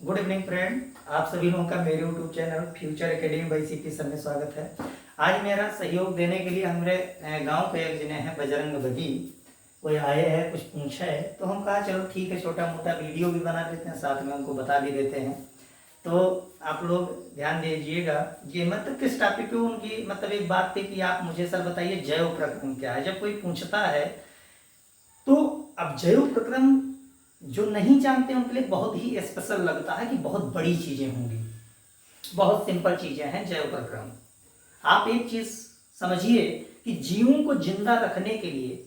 Good evening friend. आप सभी लोगों का मेरे YouTube channel future academy by CP sir में स्वागत है। आज मेरा सहयोग देने के लिए हमारे गांव के एक जने हैं बजरंग बली, कोई आए हैं, कुछ पूछा है तो हम कहा चलो ठीक है, छोटा मोटा वीडियो भी बना देते हैं, साथ में उनको बता भी देते हैं। तो आप लोग ध्यान दीजिएगा, ये मतलब किस टॉपिक पे उनकी मतलब एक बात थी कि आप मुझे सर बताइए जैव प्रक्रम क्या है। जब कोई पूछता है तो अब जैव प्रक्रम जो नहीं जानते उनके लिए बहुत ही स्पेशल लगता है कि बहुत बड़ी चीजें होंगी। बहुत सिंपल चीजें हैं जैव प्रक्रम। आप एक चीज समझिए कि जीवों को जिंदा रखने के लिए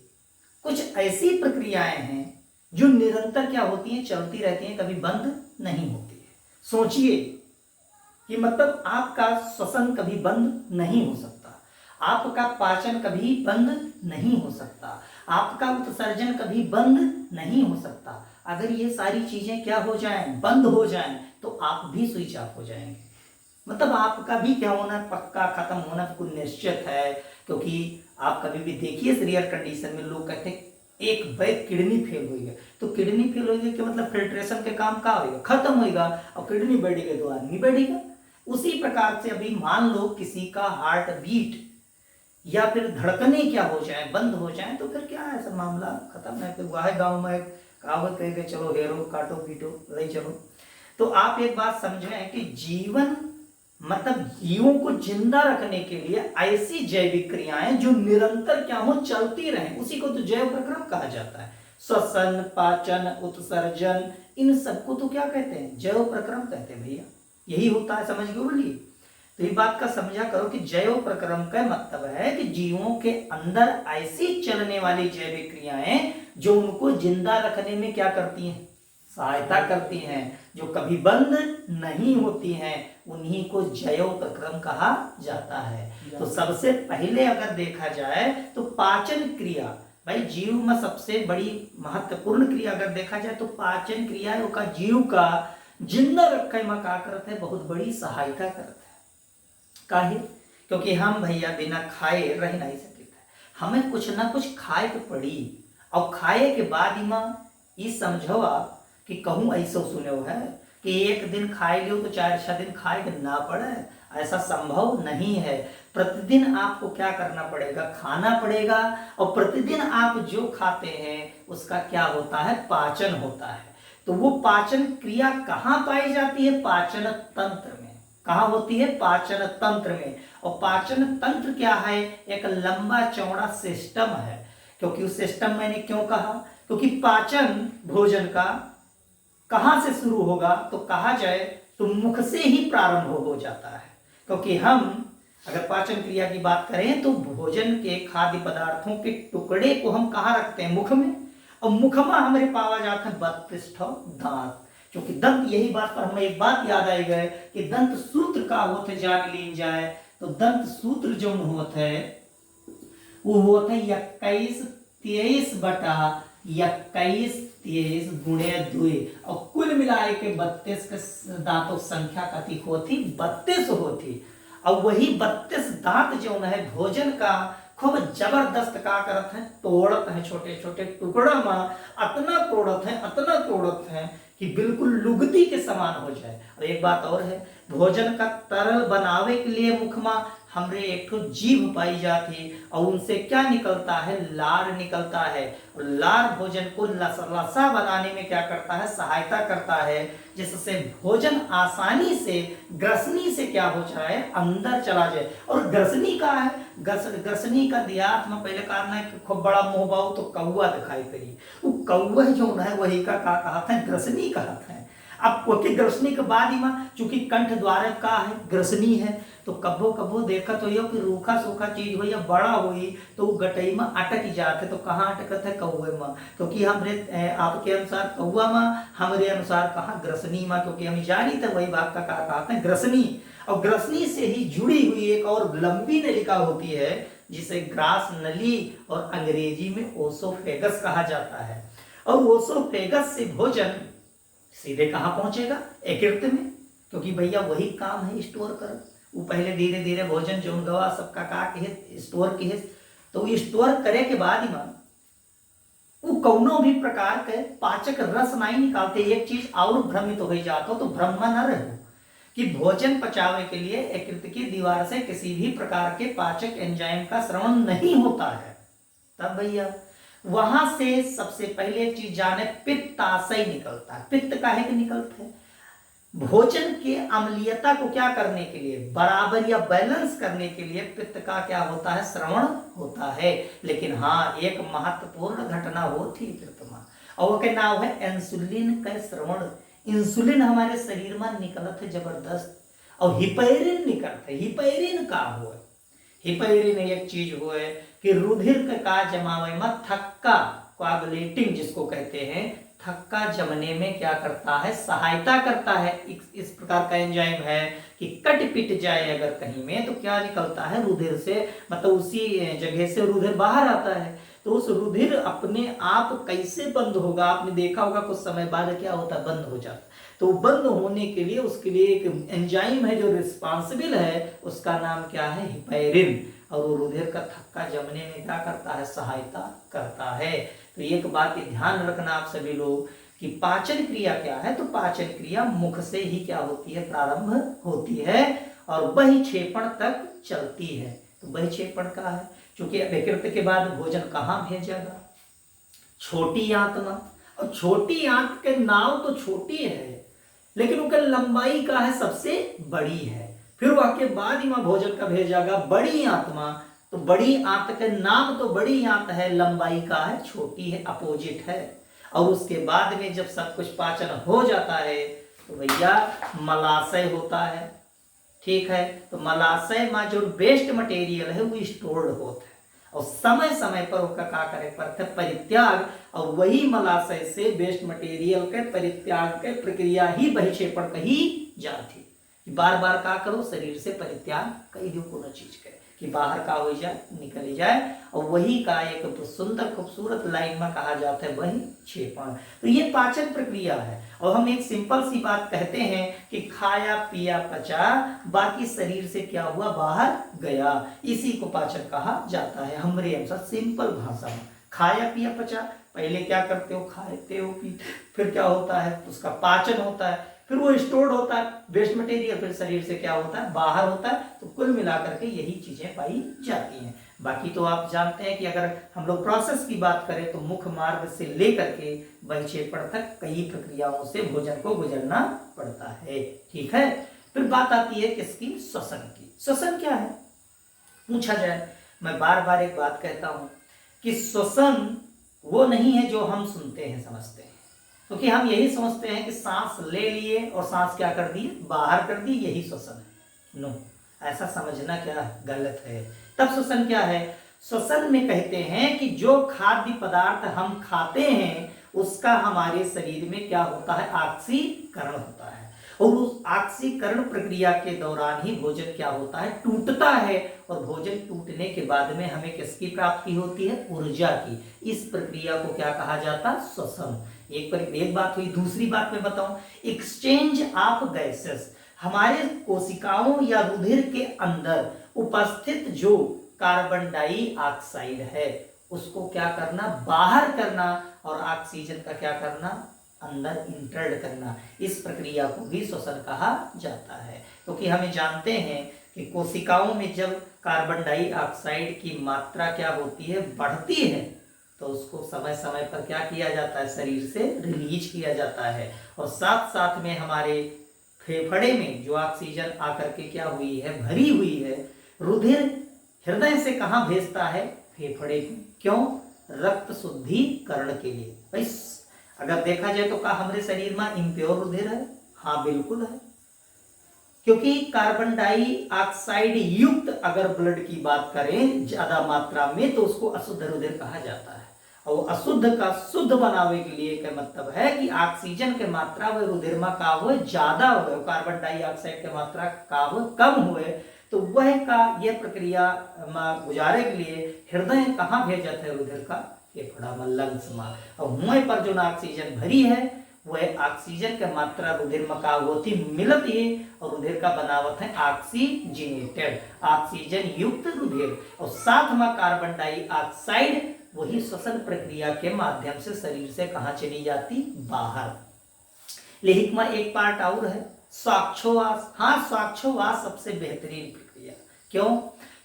कुछ ऐसी प्रक्रियाएं हैं जो निरंतर क्या होती हैं, चलती रहती हैं, कभी बंद नहीं होती है। सोचिए कि मतलब आपका श्वसन कभी बंद नहीं हो सकता, आपका पाचन कभी बंद नहीं हो सकता, आपका उत्सर्जन कभी बंद नहीं हो सकता। अगर ये सारी चीजें क्या हो जाएं, बंद हो जाएं, तो आप भी स्विच ऑफ हो जाएंगे। मतलब आपका भी क्या होना, पक्का खत्म होना कुछ निश्चित है। क्योंकि आप कभी भी देखिए रेयर कंडीशन में लोग कहते हैं एक बैग किडनी फेल हुई है, तो किडनी फेल हुई है कि मतलब फिल्ट्रेशन के काम का होगा, खत्म होगा, और किडनी बढ़ेगा तो आदमी बढ़ेगा। उसी प्रकार से अभी मान लो किसी का हार्ट बीट या फिर धड़कने क्या हो जाए, बंद हो जाए, तो फिर क्या है, सब मामला खत्म है। फिर वह गांव में कहावत कह के चलो हेरो काटो पीटो ले चलो। तो आप एक बात समझें कि जीवन मतलब जीवों को जिंदा रखने के लिए ऐसी जैविक क्रियाएं जो निरंतर क्या हो, चलती रहें, उसी को तो जैव प्रक्रम कहा जाता है। श्वसन, पाचन, उत्सर्जन, इन सबको तो क्या कहते हैं, जैव प्रक्रम कहते हैं भैया। यही होता है, समझ गए बोलिए। तो ये बात का समझा करो कि जैव प्रक्रम का मतलब है कि जीवों के अंदर ऐसी चलने वाली जैविक क्रियाएं जो उनको जिंदा रखने में क्या करती हैं, सहायता करती हैं, जो कभी बंद नहीं होती हैं, उन्हीं को जैव प्रक्रम कहा जाता है। तो सबसे पहले अगर देखा जाए तो पाचन क्रिया, भाई जीव में सबसे बड़ी महत्वपूर्ण क्रिया अगर देखा जाए तो पाचन क्रिया का जीव का जिंदा रखे में का करते है, बहुत बड़ी सहायता करते है। काहे? क्योंकि हम भैया बिना खाए रह नहीं सकते, हमें कुछ ना कुछ खाए के पड़ी। और खाए के बाद ये समझो आप कि कहूँ ऐसा सुने है कि एक दिन खाए लियो तो 4-6 दिन खाए के ना पड़े, ऐसा संभव नहीं है। प्रतिदिन आपको क्या करना पड़ेगा, खाना पड़ेगा। और प्रतिदिन आप जो खाते हैं उसका क्या होता है, पाचन होता है। तो वो पाचन क्रिया कहाँ पाई जाती है, पाचन तंत्र में। कहाँ होती है, पाचन तंत्र में। और पाचन तंत्र क्या है, एक लंबा चौड़ा सिस्टम है। क्योंकि उस सिस्टम मैंने क्यों कहा, क्योंकि पाचन भोजन का कहां से शुरू होगा, तो कहा जाए तो मुख से ही प्रारंभ हो जाता है। क्योंकि हम अगर पाचन क्रिया की बात करें तो भोजन के खाद्य पदार्थों के टुकड़े को हम कहाँ रखते हैं, मुख में। और मुख में हमारे पावा जाता है 32 दांत। क्योंकि दंत, यही बात पर हमें एक बात याद आई गए कि दंत सूत्र का होते जान लीन जाए, तो दंत सूत्र जो होता है वो होता है 21-23 गुणे 2, और कुल मिलाए के 32 के दांतों संख्या कति होती, 32 होती। और वही 32 दांत जो है भोजन का खूब जबरदस्त का करत है, तोड़त है, छोटे छोटे टुकड़ा में अतना तोड़त है कि बिल्कुल लुगदी के समान हो जाए। और एक बात और है, भोजन का तरल बनावे के लिए मुख में हमरे एक तो जीभ पाई जाती, और उनसे क्या निकलता है, लार निकलता है। और लार भोजन को लसा बनाने में क्या करता है, सहायता करता है, जिससे भोजन आसानी से ग्रसनी से क्या हो जाए, अंदर चला जाए। और ग्रसनी का है, ग्रसनी का देहात में पहले कारण है खूब बड़ा मुंह बाऊ तो कौआ दिखाई पड़ी, वो कौआ जो है वही का कहा था, ग्रसनी कहा था। अब क्योंकि ग्रसनी के बाद ही चूंकि कंठ द्वार का है, ग्रसनी है, तो कबो कबो देखा तो ये कि रूखा सूखा चीज हो या बड़ा हुई तो वो गटई में अटक जाते, तो कहाँ अटकत है, कौए में। क्योंकि हमरे आपके अनुसार कौआ में, हमारे अनुसार कहाँ, ग्रसनी में। क्योंकि हम जानी थे वही भाग का कहते हैं ग्रसनी। और ग्रसनी से ही जुड़ी हुई एक और लंबी नलिका होती है जिसे ग्रास नली और अंग्रेजी में ओसोफेगस कहा जाता है। और ओसोफेगस से भोजन सीधे कहाँ पहुंचेगा, यकृत में। क्योंकि भैया वही काम है स्टोर कर, वो पहले धीरे धीरे भोजन जो गवा सबका का के स्टोर के, तो स्टोर करे के बाद ही वो कौनो भी प्रकार के पाचक रस नहीं निकालते। एक चीज और भ्रमित हो जातो तो ब्रह्म न रहो कि भोजन पचावे के लिए यकृत की दीवार से किसी भी प्रकार के पाचक एंजाइम का श्रवण नहीं होता है। तब भैया वहां से सबसे पहले एक चीज जाने, पित्ताशय निकलता है। पित्त काहे के निकलता है? भोजन के अम्लीयता को क्या करने के लिए, बराबर या बैलेंस करने के लिए पित्त का क्या होता है, श्रवण होता है। लेकिन हाँ, एक महत्वपूर्ण घटना होती कृतमा, और वो के नाम है इंसुलिन का श्रवण। इंसुलिन हमारे शरीर में निकलत है जबरदस्त, और हिपैरिन निकलत है। हिपैरिन का हो, हिपैरिन एक चीज हो कि रुधिर का जमावे में थक्का, कोआगुलेटिंग जिसको कहते हैं, थक्का जमने में क्या करता है, सहायता करता है। इस प्रकार का एंजाइम है कि कट पिट जाए अगर कहीं में तो क्या निकलता है रुधिर से, मतलब उसी जगह से रुधिर बाहर आता है। तो उस रुधिर अपने आप कैसे बंद होगा, आपने देखा होगा कुछ समय बाद क्या होता है, बंद हो जाता। तो बंद होने के लिए उसके लिए एक एंजाइम है जो रिस्पॉन्सिबल है, उसका नाम क्या है, हिपैरिन। और वो रुधिर का थक्का जमने में क्या करता है, सहायता करता है। तो एक बात ध्यान रखना आप सभी लोग कि पाचन क्रिया क्या है, तो पाचन क्रिया मुख से ही क्या होती है, प्रारंभ होती है और बहिक्षेपण तक चलती है। तो बहिक्षेपण का है, क्योंकि यकृत के बाद भोजन कहाँ भेजेगा, छोटी आंत में। और छोटी आंत के नाव तो छोटी है, लेकिन उनका लंबाई का है सबसे बड़ी है। फिर वह के बाद ही भोजन का भेजागा बड़ी आत्मा। तो बड़ी आंत के नाम तो बड़ी आंत है, लंबाई का है छोटी है, अपोजिट है। और उसके बाद में जब सब कुछ पाचन हो जाता है तो भैया मलाशय होता है, ठीक है। तो मलाशय में जो वेस्ट मटेरियल है वो स्टोर्ड होता है, और समय समय पर उसका क्या करे पड़ता है, परित्याग। और वही मलाशय से वेस्ट मटेरियल के परित्याग के प्रक्रिया ही बहिक्षेपण कही जाती। बार बार का करो, शरीर से परित्याग कई दो कोनो चीज करे कि बाहर का हो जाए, निकल जाए। और वही का एक तो सुंदर खूबसूरत लाइन में कहा जाता है बहिक्षेपण। तो ये पाचन प्रक्रिया है। और हम एक सिंपल सी बात कहते हैं कि खाया पिया पचा, बाकी शरीर से क्या हुआ, बाहर गया, इसी को पाचन कहा जाता है। हमारे अनुसार सिंपल भाषा में खाया पिया पचा, पहले क्या करते हो, खाते हो पीते, फिर क्या होता है, उसका पाचन होता है, फिर वो स्टोर्ड होता है वेस्ट मटेरियल, फिर शरीर से क्या होता है, बाहर होता है। तो कुल मिलाकर के यही चीजें पाई जाती हैं। बाकी तो आप जानते हैं कि अगर हम लोग प्रोसेस की बात करें तो मुख्य मार्ग से लेकर के बहिक्षेपण तक कई प्रक्रियाओं से भोजन को गुजरना पड़ता है, ठीक है। फिर बात आती है किसकी, श्वसन की। श्वसन क्या है पूछा जाए, मैं बार बार एक बात कहता हूं कि श्वसन वो नहीं है जो हम सुनते हैं समझते हैं, क्योंकि हम यही समझते हैं कि सांस ले लिए और सांस क्या कर दी, बाहर कर दी, यही श्वसन है। नो, ऐसा समझना क्या गलत है। तब श्वसन क्या है, श्वसन में कहते हैं कि जो खाद्य पदार्थ हम खाते हैं उसका हमारे शरीर में क्या होता है, ऑक्सीकरण होता है। और उस ऑक्सीकरण प्रक्रिया के दौरान ही भोजन क्या होता है, टूटता है। और भोजन टूटने के बाद में हमें किसकी प्राप्ति होती है, ऊर्जा की। इस प्रक्रिया को क्या कहा जाता है, श्वसन। एक बात हुई। दूसरी बात मैं बताऊं, एक्सचेंज ऑफ गैसेस। हमारे कोशिकाओं या रुधिर के अंदर उपस्थित जो कार्बन डाइऑक्साइड है उसको क्या करना, बाहर करना, और ऑक्सीजन का क्या करना, अंदर इंटर्ड करना। इस प्रक्रिया को भी श्वसन कहा जाता है, क्योंकि हमें जानते हैं कि कोशिकाओं में जब कार्बन डाइऑक्साइड की मात्रा क्या होती है, बढ़ती है, तो उसको समय समय पर क्या किया जाता है, शरीर से रिलीज किया जाता है। और साथ साथ में हमारे फेफड़े में जो ऑक्सीजन आकर के क्या हुई है, भरी हुई है, रुधिर हृदय से कहाँ भेजता है, फेफड़े में। क्यों, रक्त शुद्धिकरण के लिए। भाई अगर देखा जाए तो क्या हमारे शरीर में इम्प्योर रुधिर है, हाँ बिल्कुल है, क्योंकि कार्बन डाइऑक्साइड युक्त अगर ब्लड की बात करें ज्यादा मात्रा में तो उसको अशुद्ध रुधिर कहा जाता है। और अशुद्ध का शुद्ध बनाने के लिए का मतलब है कि ऑक्सीजन के मात्रा व रुधिर में का हुए ज्यादा हुए, कार्बन डाइऑक्साइड के मात्रा का हुए कम हुए। तो वह का यह प्रक्रिया गुजारे के लिए हृदय कहाँ भेजता है, रुधिर का फेफड़ा में, लंग्स में। और मुंह पर जो ऑक्सीजन भरी है वह ऑक्सीजन की मात्रा रुधिर में का होती मिलत है, और रुधिर का बनावट है ऑक्सीजनेटेड, ऑक्सीजन युक्त रुधिर। और साथ में कार्बन डाइऑक्साइड वही श्वसन प्रक्रिया के माध्यम से शरीर से कहाँ चली जाती, बाहर। लेहिकमा एक पार्ट और है, स्वाक्षोवास। हाँ, स्वाक्षोवास सबसे बेहतरीन प्रक्रिया। क्यों?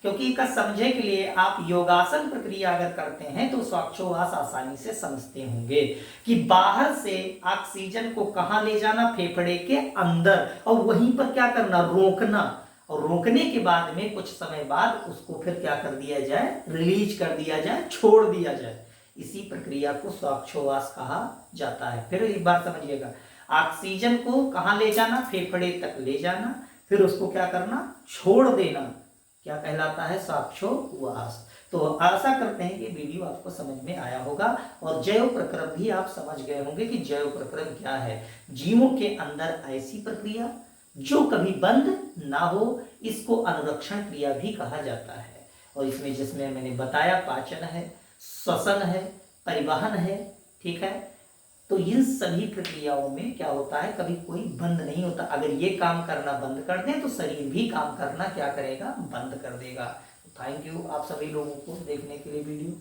क्योंकि इसका समझे के लिए आप योगासन प्रक्रिया अगर करते हैं तो स्वाक्षोवास आसानी से समझते होंगे कि बाहर से ऑक्सीजन को कहां ले जाना, फेफड़े के अंदर, और वहीं पर क्या करना, रोकना, और रोकने के बाद में कुछ समय बाद उसको फिर क्या कर दिया जाए, रिलीज कर दिया जाए, छोड़ दिया जाए। इसी प्रक्रिया को स्वाक्षोवास कहा जाता है। फिर एक बार समझिएगा, ऑक्सीजन को कहां ले जाना, फेफड़े तक ले जाना, फिर उसको क्या करना, छोड़ देना, क्या कहलाता है, स्वाक्षोवास। तो आशा करते हैं कि वीडियो आपको समझ में आया होगा और जैव प्रक्रम भी आप समझ गए होंगे कि जैव प्रक्रम क्या है। जीवों के अंदर ऐसी प्रक्रिया जो कभी बंद ना हो, इसको अनुरक्षण क्रिया भी कहा जाता है। और इसमें जिसमें मैंने बताया, पाचन है, श्वसन है, परिवहन है, ठीक है। तो इन सभी प्रक्रियाओं में क्या होता है, कभी कोई बंद नहीं होता। अगर ये काम करना बंद कर दें तो शरीर भी काम करना क्या करेगा, बंद कर देगा। थैंक यू आप सभी लोगों को देखने के लिए वीडियो।